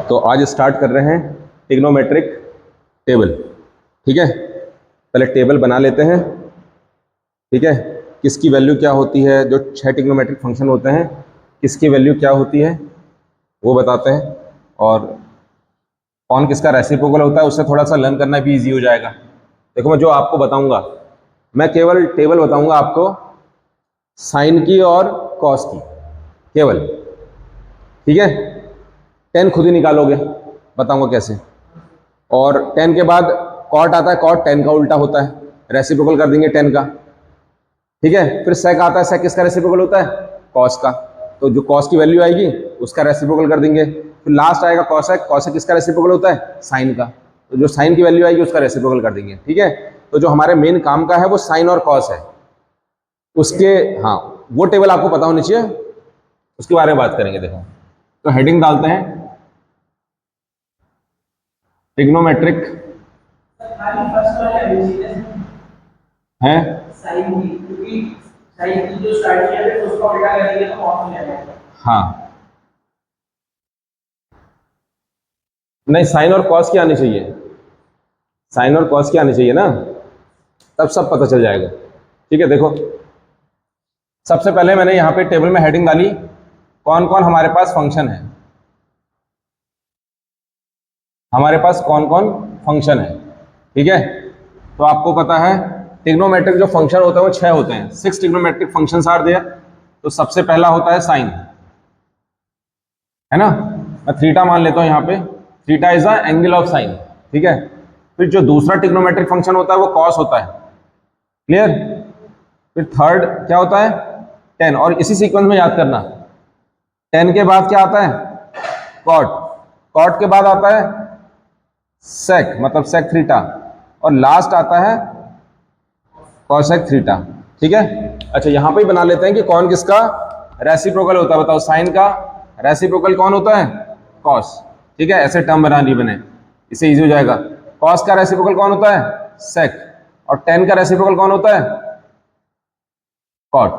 तो आज स्टार्ट कर रहे हैं ट्रिग्नोमेट्रिक टेबल। ठीक है, पहले टेबल बना लेते हैं। ठीक है, किसकी वैल्यू क्या होती है, जो 6 ट्रिग्नोमेट्रिक फंक्शन होते हैं किसकी वैल्यू क्या होती है वो बताते हैं, और कौन किसका रेसिप्रोकल होता है उससे थोड़ा सा लर्न करना भी इजी हो जाएगा। देखो, मैं जो आपको बताऊंगा, मैं केवल टेबल बताऊंगा आपको साइन की और कॉस की केवल। ठीक है, टेन खुद ही निकालोगे, बताऊंगा कैसे। और 10 के बाद कॉट आता है, कॉट 10 का उल्टा होता है, रेसिप्रोकल कर देंगे 10 का। ठीक है, फिर सेक आता है, सेक किसका रेसिप्रोकल होता है, कॉस का, तो जो कॉस की वैल्यू आएगी उसका रेसिप्रोकल कर देंगे। फिर लास्ट आएगा कॉसेक, कॉसेक किसका रेसिप्रोकल होता है, साइन का, तो जो साइन की वैल्यू आएगी उसका रेसिप्रोकल कर देंगे। ठीक है, तो जो हमारे मेन काम का है वो साइन और कॉस है, उसके हाँ वो टेबल आपको पता होनी चाहिए, उसके बारे में बात करेंगे। देखो, तो हेडिंग डालते हैं ट्रिग्नोमेट्रिक है। हाँ, नहीं, साइन और कॉस की आनी चाहिए, साइन और कॉस की आनी चाहिए ना, तब सब पता चल जाएगा। ठीक है, देखो सबसे पहले मैंने यहाँ पे टेबल में हेडिंग डाली, कौन कौन हमारे पास फंक्शन है, हमारे पास कौन कौन फंक्शन है। ठीक है, तो आपको पता है ट्रिग्नोमेट्रिक जो फंक्शन होते हैं वो 6 होते हैं, 6 ट्रिग्नोमेट्रिक फंक्शंस आर देयर। तो सबसे पहला होता है साइन, है ना, मैं थीटा मान लेता हूं यहाँ पे, theta is the angle of sine. ठीक है, फिर जो दूसरा ट्रिग्नोमेट्रिक फंक्शन होता है वो कॉस होता है, क्लियर। फिर थर्ड क्या होता है, टेन, और इसी सीक्वेंस में याद करना, 10 के बाद क्या आता है, कॉट, कॉट के बाद आता है सेक मतलब सेक थीटा, और लास्ट आता है कॉसेक थीटा। ठीक है, अच्छा यहां पे ही बना लेते हैं कि कौन किसका रेसिप्रोकल होता है, बताओ साइन का रेसिप्रोकल कौन होता है, कॉस। ठीक है, ऐसे टर्म बना लिए बने, इससे इजी हो जाएगा। कॉस का रेसिप्रोकल कौन होता है, सेक, और 10 का रेसिप्रोकल कौन होता है, कॉट।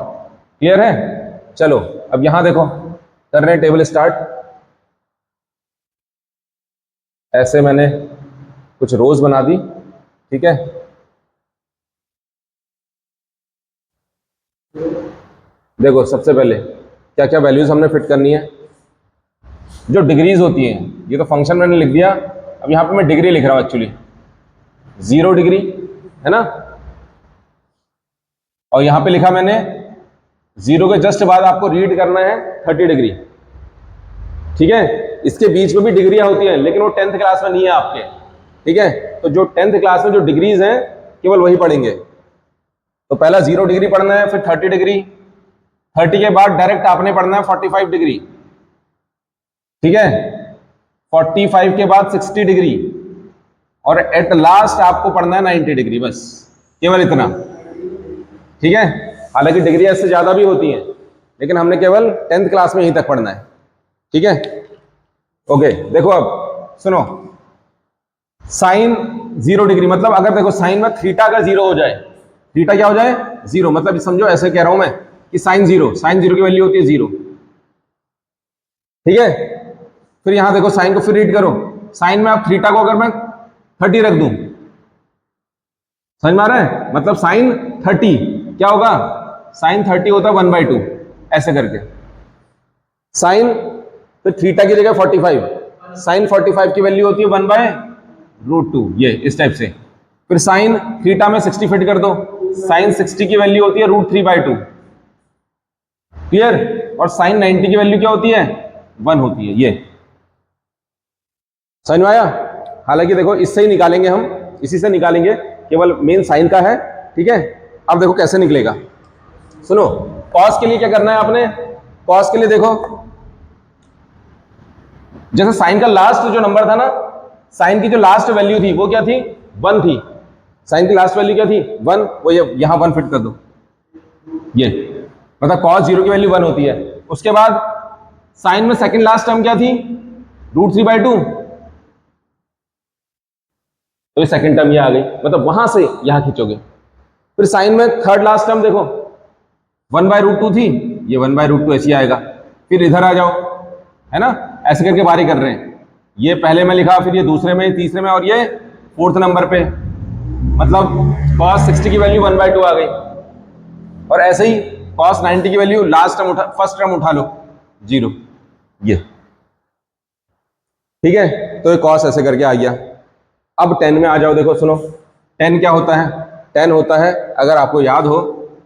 क्लियर है, चलो अब यहां देखो, कर रहे हैं टेबल स्टार्ट। ऐसे मैंने कुछ रोज बना दी। ठीक है, देखो सबसे पहले क्या क्या वैल्यूज हमने फिट करनी है, जो डिग्रीज होती हैं, ये तो फंक्शन मैंने लिख दिया, अब यहां पे मैं डिग्री लिख रहा हूं एक्चुअली, 0 डिग्री है ना, और यहां पे लिखा मैंने 0 के जस्ट बाद आपको रीड करना है 30 डिग्री। ठीक है, इसके बीच में भी डिग्रियां होती हैं लेकिन वो 10th क्लास में नहीं है आपके। ठीक है, तो जो 10th क्लास में जो डिग्रीज हैं केवल वही पढ़ेंगे। तो पहला 0 डिग्री पढ़ना है, फिर 30 डिग्री, 30 के बाद डायरेक्ट आपने पढ़ना है 45 डिग्री। ठीक है, 45 के बाद 60 डिग्री, और एट लास्ट आपको पढ़ना है 90 डिग्री, बस केवल इतना। ठीक है, हालांकि डिग्री इससे ज्यादा भी होती हैं लेकिन हमने केवल 10th क्लास में यहीं तक पढ़ना है। ठीक है, ओके, देखो अब सुनो, साइन 0 डिग्री मतलब अगर देखो साइन में थीटा का 0 हो जाए, थीटा क्या हो जाए, 0, मतलब समझो ऐसे कह रहा हूं मैं कि साइन 0, साइन 0 की वैल्यू होती है 0। ठीक है, फिर यहां देखो साइन को फिर रीड करो, साइन में आप थीटा को अगर मैं 30 रख दूं, समझ में आ रहा है, मतलब साइन 30 क्या होगा, साइन 30 होता है 1/2, ऐसे करके साइन, फिर थीटा की जगह 45, साइन 45 की वैल्यू होती है 1/√2, ये इस टाइप से। फिर साइन थीटा में 60 फिट कर दो, साइन 60 की वैल्यू होती है √3/2, क्लियर। और साइन 90 की वैल्यू क्या होती है, 1 होती है, ये समझ में आया। हालांकि देखो इससे ही निकालेंगे हम, इसी से निकालेंगे, केवल मेन साइन का है। ठीक है, अब देखो कैसे निकलेगा, सुनो। कॉस के लिए क्या करना है आपने, कॉस के लिए देखो, जैसे साइन का लास्ट जो नंबर था ना, साइन की जो लास्ट वैल्यू थी वो क्या थी, 1 थी, साइन की लास्ट वैल्यू क्या थी, 1, वो ये यहां 1 फिट कर दो, ये मतलब कॉस 0 की वैल्यू 1 होती है। उसके बाद साइन में सेकंड लास्ट टर्म क्या थी, √3/2, तो ये सेकंड टर्म ये आ गई, मतलब वहां से यहां खींचोगे। फिर साइन में थर्ड लास्ट टर्म देखो 1/√2 थी, ये 1/√2 ऐसी आएगा। फिर इधर आ जाओ, है ना, ऐसे करके बारी कर रहे हैं, ये पहले में लिखा, फिर ये दूसरे में, तीसरे में, और ये फोर्थ नंबर पे, मतलब cos 60 की वैल्यू 1/2 आ गई। और ऐसे ही cos 90 की value last term first term उठा लो 0, ये ठीक है। तो ये cos ऐसे करके आ गया। अब tan में आ जाओ, देखो सुनो, tan क्या होता है? tan होता है, अगर आपको याद हो,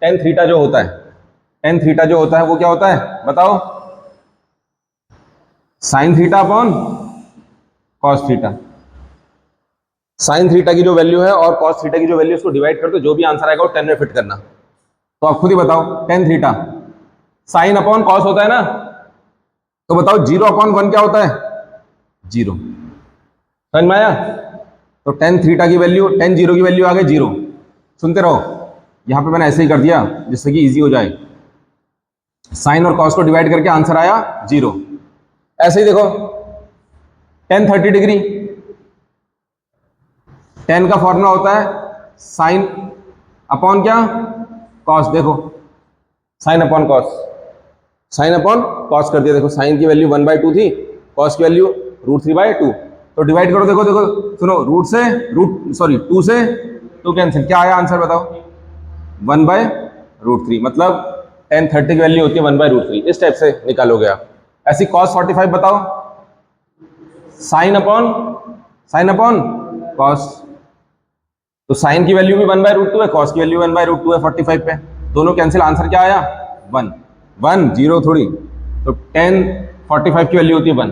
tan थीटा जो होता है, tan थीटा जो होता है वो क्या होता है बताओ? sin theta upon cos theta. sin theta की जो वैल्यू है और cos थीटा की जो वैल्यू, उसको डिवाइड कर दो, जो भी आंसर आएगा वो tan में फिट करना। तो आप खुद ही बताओ, tan theta sin upon cos होता है ना, तो बताओ 0 अपॉन 1 क्या होता है? 0। समझ में आया? तो tan थीटा की वैल्यू, tan 0 की वैल्यू आ गई 0। सुनते रहो, यहां पे मैंने ऐसे ही कर दिया जिससे कि इजी हो जाए। साइन और cos को डिवाइड करके आंसर आया 0। ऐसे ही देखो tan 30 डिग्री, tan का फॉर्मूला होता है साइन अपॉन क्या? cos। देखो sine upon cos, sine upon cos कर दिया। देखो साइन की वैल्यू 1/2 थी, cos की वैल्यू √3/2। तो डिवाइड करो, देखो देखो सुनो, टू से 2 कैंसिल, क्या आया आंसर बताओ? 1/√3, मतलब tan 30 की वैल्यू होती है 1/√3। इस टाइप से निकालोगे आप। ऐसी cos 45 बताओ, साइन अपॉन cos। तो साइन की वैल्यू भी 1/√2 है, cos की वैल्यू 1/√2 है 45 पे, दोनों कैंसिल, आंसर क्या आया? 1। 0 थोड़ी, तो tan 45 की वैल्यू होती है 1।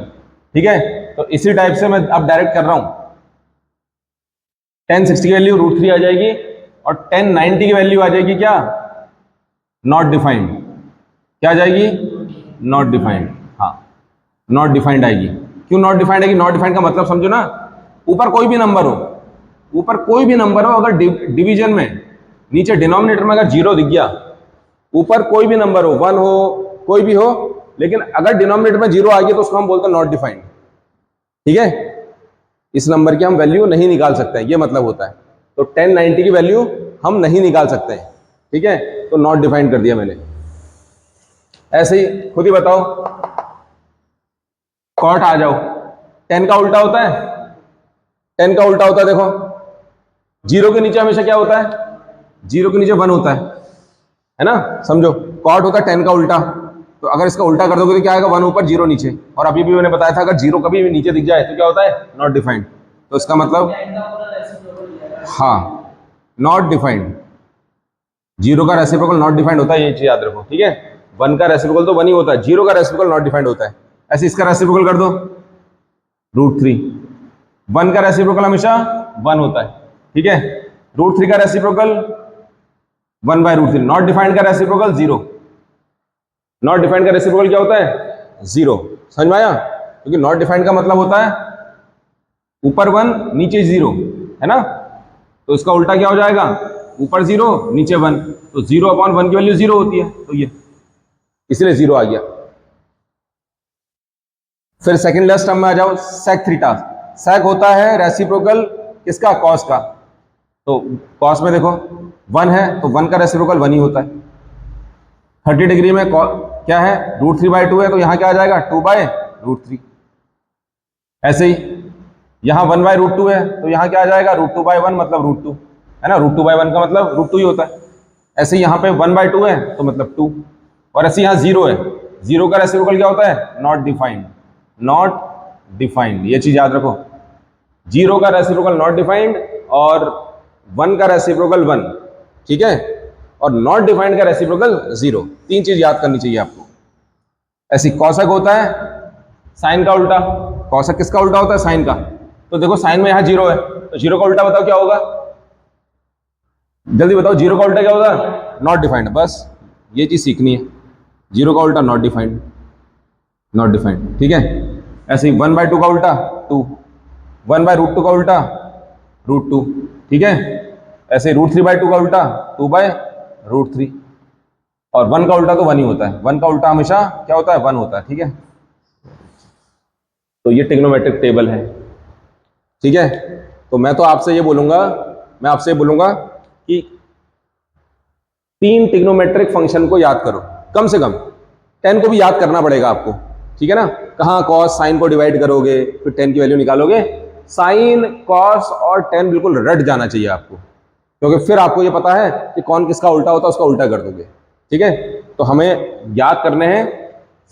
ठीक है, तो इसी टाइप से मैं अब डायरेक्ट कर रहा हूं। tan 60 की वैल्यू √3 आ जाएगी, और tan 90 की वैल्यू आ जाएगी क्या? Not defined. क्या आ जाएगी? Not defined. हाँ, नॉट डिफाइंड आएगी। क्यों नॉट डिफाइंड आएगी? नॉट डिफाइंड का मतलब समझो ना, ऊपर कोई भी नंबर हो, ऊपर कोई भी नंबर हो, अगर डिवीजन में नीचे डिनोमिनेटर में अगर 0 दिख गया, ऊपर कोई भी नंबर हो, 1 हो, कोई भी हो, लेकिन अगर डिनोमिनेटर में 0 आ गया तो उसको हम बोलते हैं नॉट डिफाइंड। ठीक है, इस नंबर की हम वैल्यू नहीं निकाल सकते हैं, ये मतलब होता है। तो tan 90 की वैल्यू हम नहीं निकाल सकते हैं। ठीक है, तो नॉट डिफाइंड कर दिया मैंने। ऐसे ही खुद ही बताओ, कॉट आ जाओ, tan का उल्टा होता है, tan का उल्टा होता है, देखो 0 के नीचे हमेशा क्या होता है? 0 के नीचे 1 होता है ना? समझो, कॉट होता है tan का उल्टा, तो अगर इसका उल्टा कर दोगे तो क्या आएगा? 1 ऊपर 0 नीचे। और अभी भी मैंने बताया था, अगर 0 कभी भी नीचे दिख जाए तो क्या होता है? Not defined. तो इसका मतलब, हाँ, नॉट डिफाइंड। 0 का रेसिप्रोकल नॉट डिफाइंड होता है, ये चीज याद रखो। ठीक है, 1 का रेसिप्रोकल तो 1 ही होता है, 0 का रेसिप्रोकल नॉट डिफाइंड होता है। ऐसे इसका रेसिप्रोकल कर दो √3। 1 का रेसिप्रोकल हमेशा 1 होता है। ठीक है, √3 का रेसिप्रोकल 1/√3। नॉट डिफाइंड का रेसिप्रोकल 0। नॉट डिफाइंड का रेसिप्रोकल क्या होता है? 0। समझ में आया? क्योंकि नॉट डिफाइंड का मतलब होता है ऊपर 1 नीचे 0, है ना? तो इसका उल्टा क्या हो जाएगा? ऊपर 0 नीचे 1, तो 0 अपॉन 1 की वैल्यू 0 होती है, तो ये इसलिए 0 आ गया। फिर सेकंड लेस टर्म में आ जाओ, sec थीटा। sec होता है रेसिप्रोकल किसका? cos का। तो cos में देखो 1 है, तो 1 का रेसिप्रोकल 1 ही होता है। 30 डिग्री में क्या है? √3/2 है, तो यहां क्या आ जाएगा? 2/√3। ऐसे ही यहां 1/√2 है, तो यहां क्या आ जाएगा? √2/1, मतलब √2, है ना? √2/1 का मतलब √2 ही होता है। ऐसे ही यहां पे 1/2 है, तो मतलब 2। और ऐसे यहां 0 है, 0 का रेसिप्रोकल क्या होता है? Not defined. नॉट डिफाइंड, ये चीज याद रखो। 0 का रेसिप्रोकल नॉट डिफाइंड, और 1 का रेसिप्रोकल 1। ठीक है, और नॉट डिफाइंड का रेसिप्रोकल 0। 3 चीज याद करनी चाहिए आपको। ऐसी कौशक होता है साइन का उल्टा। कौशक किसका उल्टा होता है? साइन का। तो देखो साइन में यहां 0 है, तो 0 का उल्टा बताओ क्या होगा? जल्दी बताओ, 0 का उल्टा क्या होगा? Not defined. बस ये चीज सीखनी है, 0 का उल्टा नॉट डिफाइंड। नॉट डिफाइंड, ठीक है। ऐसे ही 1/2 का उल्टा 2, 1/√2 का उल्टा √2। ठीक है, ऐसे √3/2 का उल्टा 2/√3। और 1 का उल्टा तो 1 ही होता है, 1 का उल्टा हमेशा क्या होता है? 1 होता है। ठीक है, तो ये ट्रिग्नोमेट्रिक टेबल है। ठीक है, तो मैं आपसे ये बोलूंगा कि 3 ट्रिग्नोमेट्रिक फंक्शन को याद करो, कम से कम। tan को भी याद करना पड़ेगा आपको। ठीक है ना। कहाँ कॉस साइन को डिवाइड करोगे फिर टेन की वैल्यू निकालोगे, साइन कॉस और टेन बिल्कुल रट जाना चाहिए आपको, क्योंकि फिर आपको ये पता है कि कौन किसका उल्टा होता है, उसका उल्टा कर दोगे। ठीक है, तो हमें याद करने हैं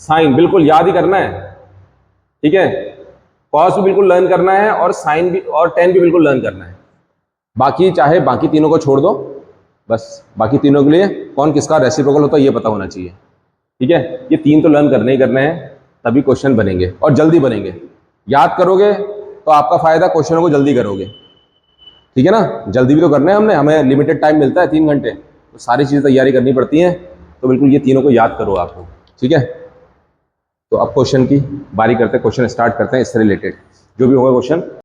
साइन, बिल्कुल याद ही करना है। ठीक है, कॉस भी बिल्कुल लर्न करना है और साइन भी और टेन भी बिल्कुल लर्न करना है। बाकी चाहे बाकी तीनों को छोड़ दो, बस बाकी तीनों के लिए कौन किसका रेसिप्रोकल होता है ये पता होना चाहिए। ठीक है, ये तीन तो लर्न करने ही करने हैं, तभी क्वेश्चन बनेंगे और जल्दी बनेंगे। याद करोगे तो आपका फायदा, क्वेश्चनों को जल्दी करोगे। ठीक है ना, जल्दी भी तो करने हैं हमें लिमिटेड टाइम मिलता है 3 घंटे, तो सारी चीज़ें तैयारी करनी पड़ती हैं। तो बिल्कुल ये तीनों को याद करो आपको। ठीक है, तो अब क्वेश्चन की बारी करते हैं, क्वेश्चन स्टार्ट करते हैं इससे रिलेटेड जो भी होगा क्वेश्चन